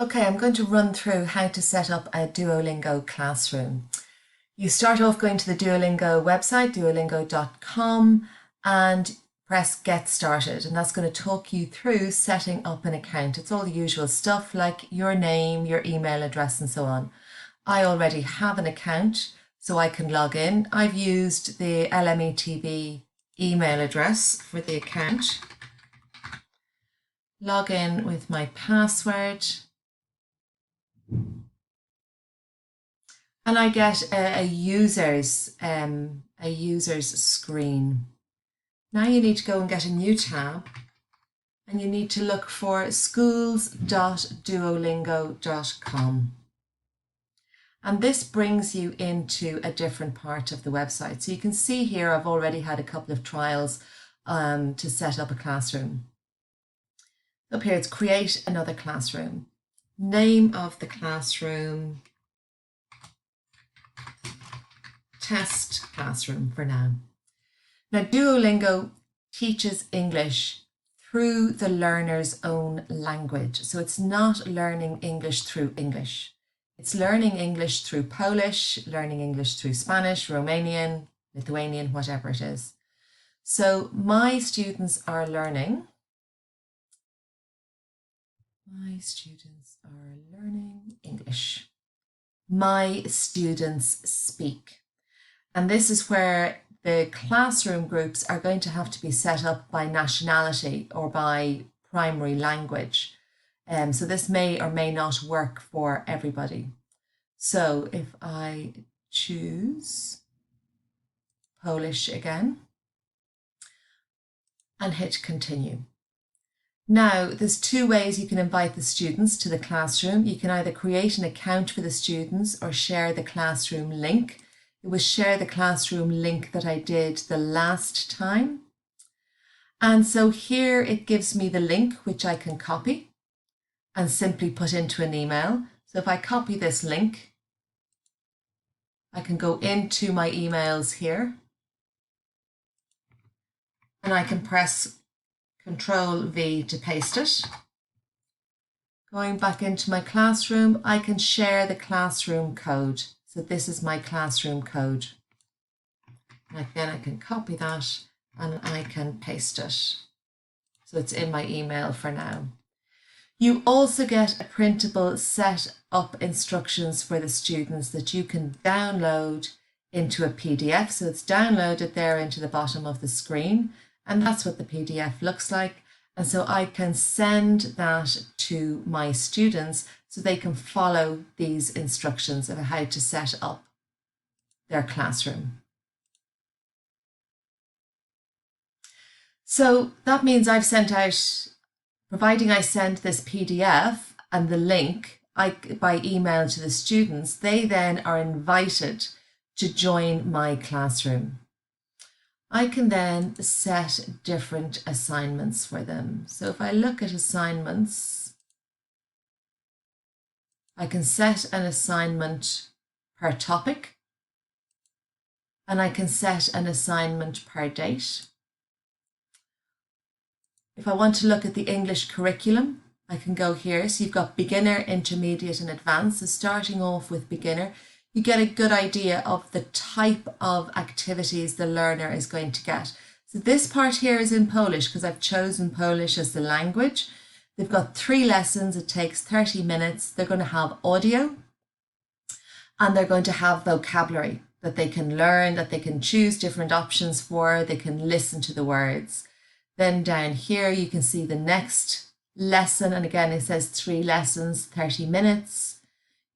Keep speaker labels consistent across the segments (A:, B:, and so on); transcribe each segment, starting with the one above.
A: Okay, I'm going to run through how to set up a Duolingo Classroom. You start off going to the Duolingo website, duolingo.com, and press Get Started, and that's going to talk you through setting up an account. It's all the usual stuff like your name, your email address, and so on. I already have an account, so I can log in. I've used the LMETB email address for the account. Log in with my password. And I get a user's screen. Now you need to go and get a new tab, and you need to look for schools.duolingo.com. And this brings you into a different part of the website. So you can see here I've already had a couple of trials to set up a classroom. Up here it's create another classroom. Name of the classroom, test classroom for now. Now Duolingo teaches English through the learner's own language. So it's not learning English through English. It's learning English through Polish, learning English through Spanish, Romanian, Lithuanian, whatever it is. So my students are learning. My students are learning English. My students speak. And this is where the classroom groups are going to have to be set up by nationality or by primary language. So this may or may not work for everybody. So if I choose Polish again and hit continue. Now, there's two ways you can invite the students to the classroom. You can either create an account for the students or share the classroom link. It was share the classroom link that I did the last time. And so here it gives me the link, which I can copy and simply put into an email. So if I copy this link, I can go into my emails here and I can press Control V to paste it. Going back into my classroom, I can share the classroom code. So this is my classroom code. And again, I can copy that and I can paste it. So it's in my email for now. You also get a printable set up instructions for the students that you can download into a PDF. So it's downloaded there into the bottom of the screen. And that's what the PDF looks like. And so I can send that to my students so they can follow these instructions of how to set up their classroom. So that means I've sent out, providing I send this PDF and the link by email to the students, they then are invited to join my classroom. I can then set different assignments for them. So if I look at assignments, I can set an assignment per topic, and I can set an assignment per date. If I want to look at the English curriculum, I can go here. So you've got beginner, intermediate, and advanced. So starting off with beginner, you get a good idea of the type of activities the learner is going to get. So this part here is in Polish because I've chosen Polish as the language. They've got 3 lessons. It takes 30 minutes. They're going to have audio and they're going to have vocabulary that they can learn, that they can choose different options for. They can listen to the words. Then down here, you can see the next lesson. And again, it says 3 lessons, 30 minutes.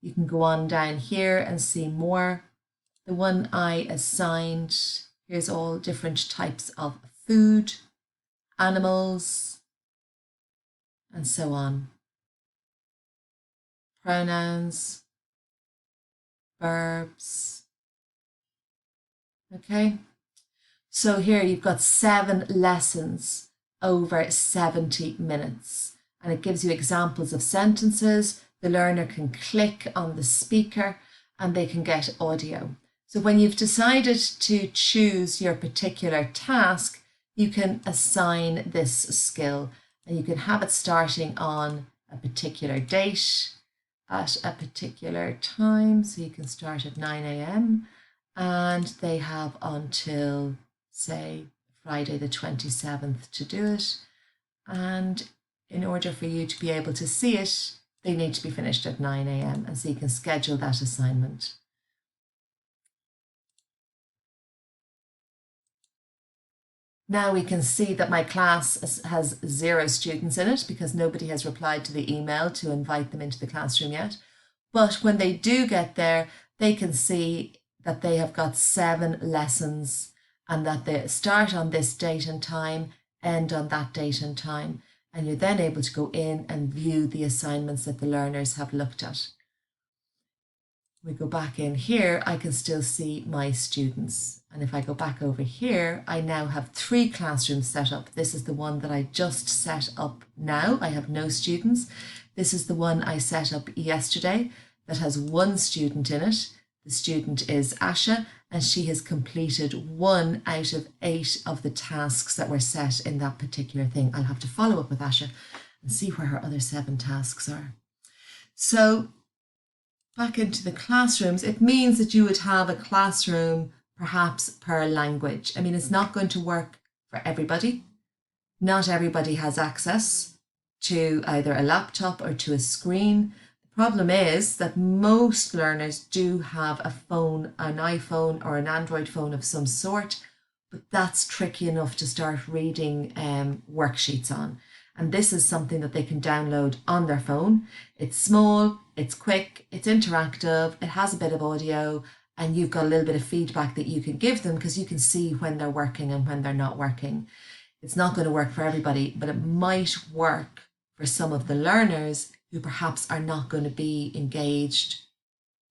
A: You can go on down here and see more. The one I assigned, here's all different types of food, animals, and so on. Pronouns, verbs. Okay, so here you've got 7 lessons over 70 minutes, and it gives you examples of sentences. The learner can click on the speaker and they can get audio. So when you've decided to choose your particular task, you can assign this skill and you can have it starting on a particular date at a particular time. So you can start at 9 a.m. and they have until, say, Friday the 27th to do it. And in order for you to be able to see it, they need to be finished at 9 a.m. and so you can schedule that assignment. Now we can see that my class has 0 students in it because nobody has replied to the email to invite them into the classroom yet. But when they do get there, they can see that they have got 7 lessons and that they start on this date and time, end on that date and time. And you're then able to go in and view the assignments that the learners have looked at. We go back in here, I can still see my students. And if I go back over here, I now have 3 classrooms set up. This is the one that I just set up now. I have no students. This is the one I set up yesterday that has 1 student in it. The student is Asha, and she has completed 1 out of 8 of the tasks that were set in that particular thing. I'll have to follow up with Asha and see where her other 7 tasks are. So back into the classrooms, it means that you would have a classroom perhaps per language. I mean, it's not going to work for everybody. Not everybody has access to either a laptop or to a screen. The problem is that most learners do have a phone, an iPhone or an Android phone of some sort, but that's tricky enough to start reading worksheets on. And this is something that they can download on their phone. It's small, it's quick, it's interactive, it has a bit of audio, and you've got a little bit of feedback that you can give them because you can see when they're working and when they're not working. It's not going to work for everybody, but it might work for some of the learners who perhaps are not going to be engaged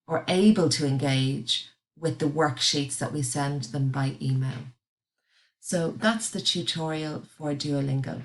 A: or able to engage with the worksheets that we send them by email. So that's the tutorial for Duolingo.